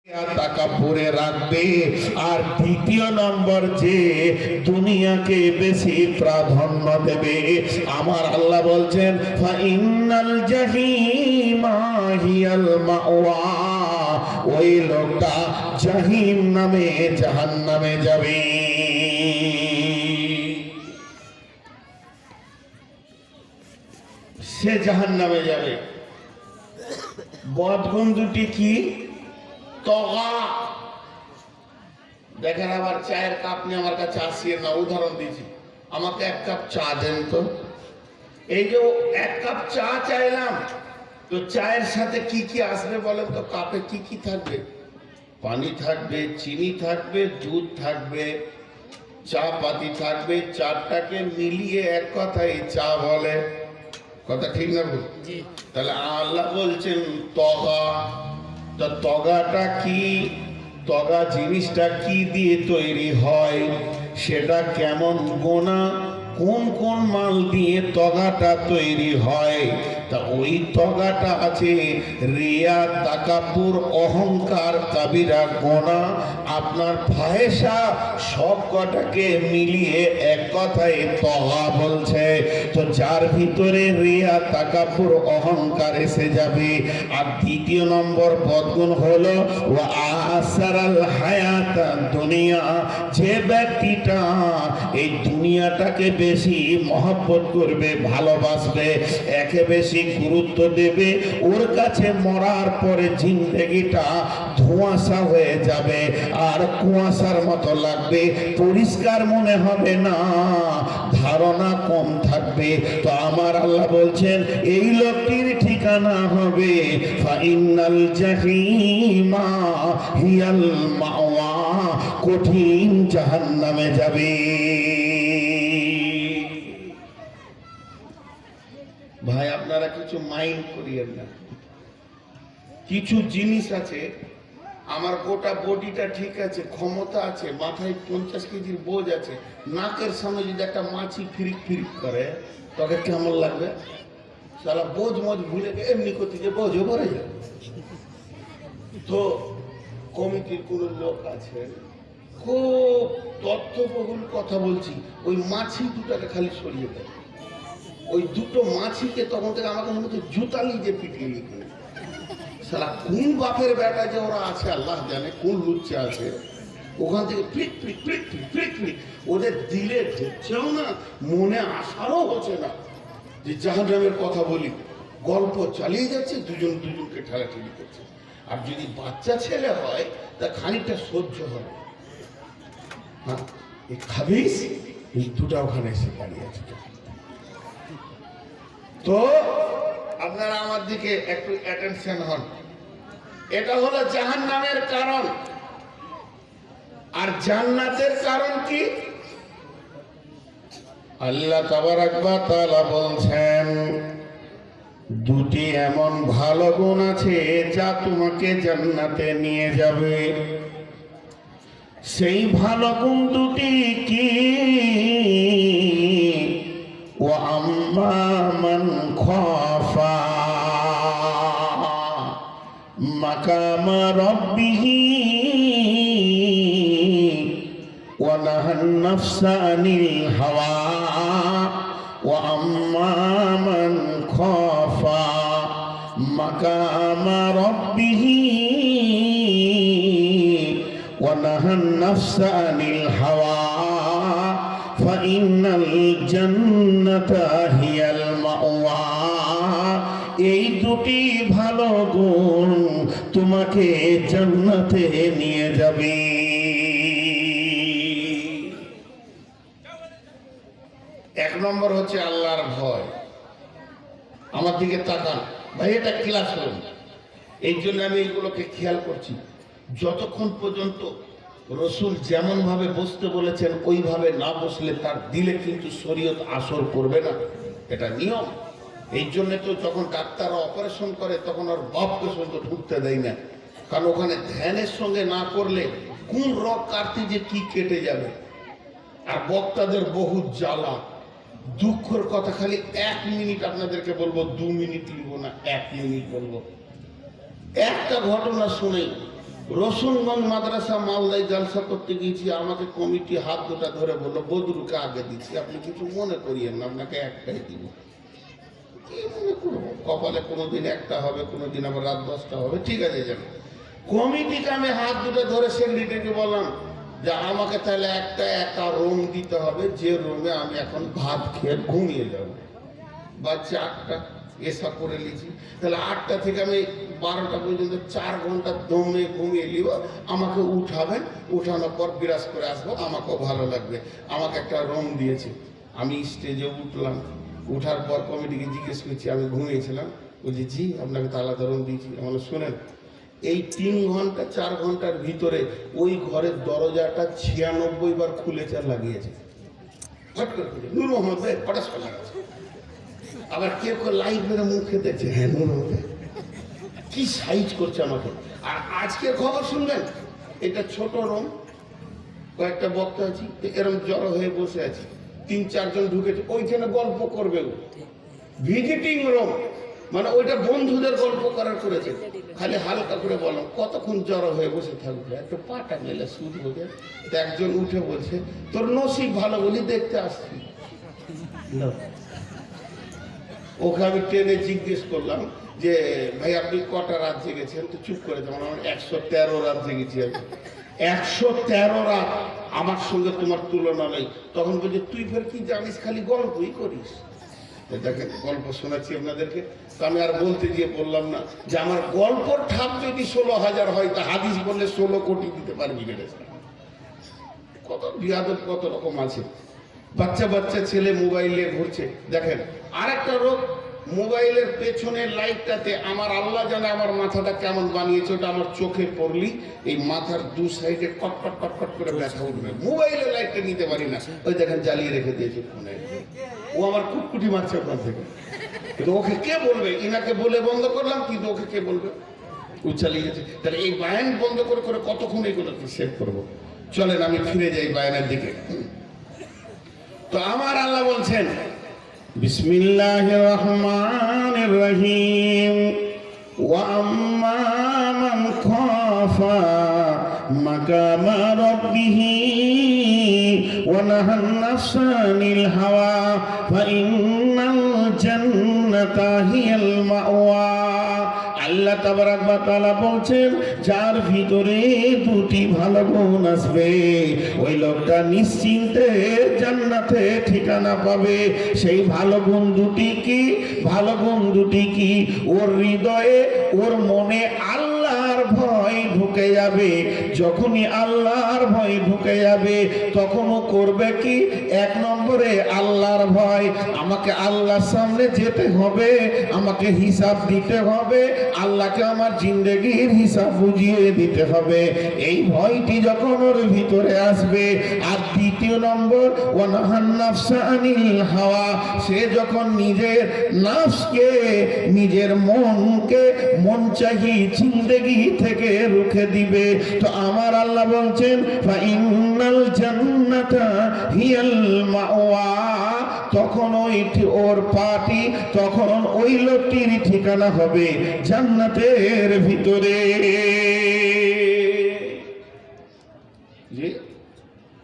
তাকাব্বুরে রাখবে। আর দ্বিতীয় নম্বর যে দুনিয়াকে বেশি প্রাধান্য দেবে, আমার আল্লাহ বলছেন ফাইনাল জাহিমা হিয়াল মাওয়া, ওই লোকটা জাহিম নামে জাহান্নামে যাবে। সে জাহান্নামে যাবে। বদগুণ দুটি কি? তগা। দেখেন, আবার চায়ের কাপ নিয়ে আমার কাছে আসিয়ে না, উদাহরণ দিয়েছি, আমাকে এক কাপ চা দেন তো। এই যে এক কাপ চা চাইলাম, তো চায়ের সাথে কি কি আসবে বলেন তো? কাপে কি কি থাকবে? পানি থাকবে, চিনি থাকবে, দুধ থাকবে, চা পাতি থাকবে। চারটাকে মিলিয়ে এক কথায় চা বলে। কথা ঠিক না বল? তাহলে আল্লাহ বলছেন তগা। তো তগাটা কি? তগা জিনিসটা কি দিয়ে তৈরি হয়, সেটা কেমন গোনা, কোন কোন মাল দিয়ে তগাটা তৈরি হয়? তা ওই তগাটা আছে রিয়া, তাকাব্বুর, অহংকার, কাবিরা, গোনা, আপনার ফাহেসা, সব কটাকে মিলিয়ে এক কথায় তগা বলছে। তো যার ভিতরে রিয়া, তাকাব্বুর, অহংকার এসে যাবে। আর দ্বিতীয় নম্বর বদগুণ হলো ওয়া আসারাল হায়াত দুনিয়া, যে ব্যক্তিটা এই দুনিয়াটাকে বেশি মহব্বত করবে, ভালোবাসবে, একে বেশি গুরুত্ব দেবে, ওর কাছে মরার পরে জিন্দেগিটা ধোঁয়াশা হয়ে যাবে, আর কুয়াশার মতো লাগবে, পরিষ্কার মনে হবে না, ধারণা কম থাকবে। তো আমার আল্লাহ বলছেন এই লোকটির ঠিকানা হবে ফাইনাল জাহিমা হিয়াল মাওয়া, কঠিন জাহান্নামে যাবে। ভাই, আপনারা কিছু মাইন্ড করিয়েন না। কিছু জিনিস আছে, আমার গোটা বডিটা ঠিক আছে, ক্ষমতা আছে, মাথায় 50 কেজির বোঝ আছে, নাকের সামনে যদি একটা মাছি ফিরিক ফিরিক করে, তখন কেমন লাগবে? সারা বোঝ মজ ভুলে এমনি করতে যে বোঝও ভরে যায়। তো কমিটির কোনো লোক আছে, খুব তথ্যবহুল কথা বলছি, ওই মাছি দুটাকে খালি সরিয়ে দেয়। ওই দুটো মাছিকে তখন থেকে আমাকে মনে হচ্ছে জুতালি যে পিটিয়ে লিখে। সারা কোন বাপের বেটা যে ওরা আছে আল্লাহ জানে, কোন লুচ্চা আছে, ওখান থেকে প্লিক প্লিক প্লিক প্লিক প্লিক প্লিক, ওদের দিলে ঢুকছেও না, মনে আসারও হচ্ছে না যে জাহান্নামের কথা বলি। গল্প চালিয়ে যাচ্ছে, দুজন দুজনকে ঠেলাঠেলি করছে। আর যদি বাচ্চা ছেলে হয় তা খানিকটা সহ্য হবে। হ্যাঁ, এই খাবিস, এই দুটা ওখানে এসে দাঁড়িয়ে আছে। তো আপনারা আমার দিকে একটু অ্যাটেনশন হন। এটা হলো জাহান্নামের কারণ। আর জান্নাতের কারণ কি? আল্লাহ তাবারাক ওয়া তাআলা বলছেন দুটি এমন ভালো গুণ আছে যা তোমাকে জান্নাতে নিয়ে যাবে। সেই ভালো গুণ দুটি কি? ওয়া আম্মা মান খাফা মাকামা রাব্বিহি ওয়া নাহান নাফসা আনিল হাওয়া ওয়া আম্মা মান খাফা মাকামা রাব্বিহি ওয়া নাহান নাফসা আনিল হাওয়া ফাইনাল জান্নাতা হিয়াল মাওয়া। এই দুটি ভালো গুণ তোমাকে জান্নাতে নিয়ে যাবে। এক নম্বর হচ্ছে আল্লাহর ভয়। আমার দিকে তাকান ভাই, এটা ক্লাসরুম, এই জন্য আমি এইগুলোকে খেয়াল করছি। যতক্ষণ পর্যন্ত রসুল যেমন ভাবে বসতে বলেছেন ওইভাবে না বসলে তার দিলে কিন্তু শরীয়ত আসর করবে না, এটা নিয়ম। এই জন্য তো যখন ডাক্তাররা অপারেশন করে তখন আর বাপকে সঙ্গে ঢুকতে দেয় না, কারণ ওখানে ধ্যানের সঙ্গে না করলে কোন রোগ কাটতে যে কি কেটে যাবে। আর বক্তাদের বহু জ্বালা, দুঃখের কথা খালি 1 মিনিট আপনাদেরকে বলবো, 2 মিনিট লিখবো না, 1 মিনিট বলবো। একটা ঘটনা শুনেই রসুনগঞ্জ মাদ্রাসা মালদায় জলসা করতে গিয়েছি, আমাকে কমিটি হাত দুটা ধরে বললো বদরুকে আগে দিচ্ছি, আপনি কিছু মনে করিয়েন না, আপনাকে একটাই দিব। কি মনে করবো, কপালে কোনোদিন একটা হবে, কোনোদিন আবার রাত 10টা হবে, ঠিক আছে যাবে। কমিটিকে আমি হাত দুটো ধরে সেক্রেটারিকে বললাম যে আমাকে তাহলে একটা একা রুম দিতে হবে, যে রুমে আমি এখন ভাত খেয়ে ঘুমিয়ে যাব। বাচ্চা 8টা এসা করে নিয়েছি, তাহলে 8টা থেকে আমি 12টা পর্যন্ত 4 ঘন্টা দমে ঘুমিয়ে নিব। আমাকে উঠাবেন, উঠানোর পর বিরাজ করে আসবো, আমাকেও ভালো লাগবে। আমাকে একটা রুম দিয়েছে, আমি স্টেজে উঠলাম। উঠার পর কমিটিকে জিজ্ঞেস করছি আমি ঘুমিয়েছিলাম, বলছি জি আপনাকে তো আলাদা রুম দিয়েছি। আমরা শোনেন, এই 3 ঘন্টা 4 ঘন্টার ভিতরে ওই ঘরের দরজাটা 96 বার খুলেছে আর লাগিয়েছে। নূর মোহাম্মদ ভাই পটাশ কথা আছে। আবার কেউ কেউ লাইভ মেরে মুখে দেখছে, হ্যাঁ নূর মোহাম্মদ কি সাইজ করছে আমাকে। আর আজকের খবর শুনবেন, এটা ছোট রুম, কয়েকটা বক্তা আছি, এরকম জড়ো হয়ে বসে আছি, 3-4 জন ঢুকেছে, ওইখানে গল্প করবে। ভিজিটিং রুম মানে ওইটা বন্ধুদের গল্প করার করেছে, খালি হালকা করে বলো কতক্ষণ জড়ো হয়ে বসে থাকবে, একটু পাটা মেলে সুদ বোঝে। একজন উঠে বলছে তোর নসিব ভালো বলি দেখতে আসছি। ওকে আমি ট্রেনে জিজ্ঞেস করলাম যে ভাই আপনি কটা রাত জেগেছেন, তো চুপ করে যেমন 113 রাত জেগেছি আমি। 113 রাত, আমার সঙ্গে তোমার তুলনা নেই। তখন বলছে তুই ফের কি জানিস, খালি গল্পই করিস। দেখেন গল্প শোনাচ্ছি আপনাদেরকে, তো আমি আর বলতে গিয়ে বললাম না যে আমার গল্পর ঠাপ যদি 16,000 হয় তা হাদিস বললে 16 কোটি দিতে পারবি না। কত বিয়াদত কত রকম আছে। বাচ্চা বাচ্চা ছেলে মোবাইল নিয়ে ঘুরছে। দেখেন আরেকটা রোগ, মোবাইলের পেছনের লাইটটাতে আমার আল্লাহ জানে আমার মাথাটা কেমন বানিয়েছে, ওটা আমার চোখে পড়লি এই মাথার 2 সাইডে কটকট কটকট করে ব্যথা উঠবে। মোবাইলের লাইটটা নিতে পারি না, ওই দেখেন জ্বালিয়ে রেখে দিয়েছে ফোনে। ও আমার কুটকুটি মারছে ওখান থেকে, কিন্তু ওকে কে বলবে? ইনাকে বলে বন্ধ করলাম, কিন্তু ওকে কে বলবে? ও চালিয়ে গেছে। তাহলে এই বায়ান বন্ধ করে করে কতক্ষণ এগুলো সেভ করবো? চলেন আমি ফিরে যাই বায়ানের দিকে। তো আমার আল্লাহ বলছেন বিসমিল্লাহির রহমানির রহিম, ওয়া আম্মা মান খাফা মাকামা রাব্বিহি ওয়া নাহান নাফসা আনিল হাওয়া ফাইন্নাল জান্নাতা হিয়াল মাওয়া। আল্লাহ তাবারাক ওয়া তাআলা বলছেন যার ভিতরে 2টি ভালো গুণ আসবে ওই লোকটা নিশ্চিন্তে জান্নাতে ঠিকানা পাবে। সেই ভালো গুণ দুটি কি? ভালো গুণ দুটি কি? ওর হৃদয়ে ওর মনে আল্লাহর ভয় ঢুকে যাবে। যখনই আল্লাহর ভয় ঢুকে যাবে তখন ও করবে কি? 1 নম্বরে আল্লাহর ভয়, আমাকে আল্লাহর সামনে যেতে হবে, আমাকে হিসাব দিতে হবে, আল্লাহকে আমার জিন্দেগির হিসাব বুঝিয়ে দিতে হবে। এই ভয়টি যখন ওর ভিতরে আসবে। আর 2 নম্বর ওয়ানাহান নাফসা আনিল হাওয়া, সে যখন নিজের নাফসকে নিজের মনকে মন চাহি জিন্দেগি থেকে রুখে দিবে। তো আমার আল্লাহ বলছেন ফাইনাল জান্নাতা হিয়াল মাওয়া, তখন ওর পার্টি, তখন ওই লোকটির ঠিকানা হবে জান্নাতের ভিতরে।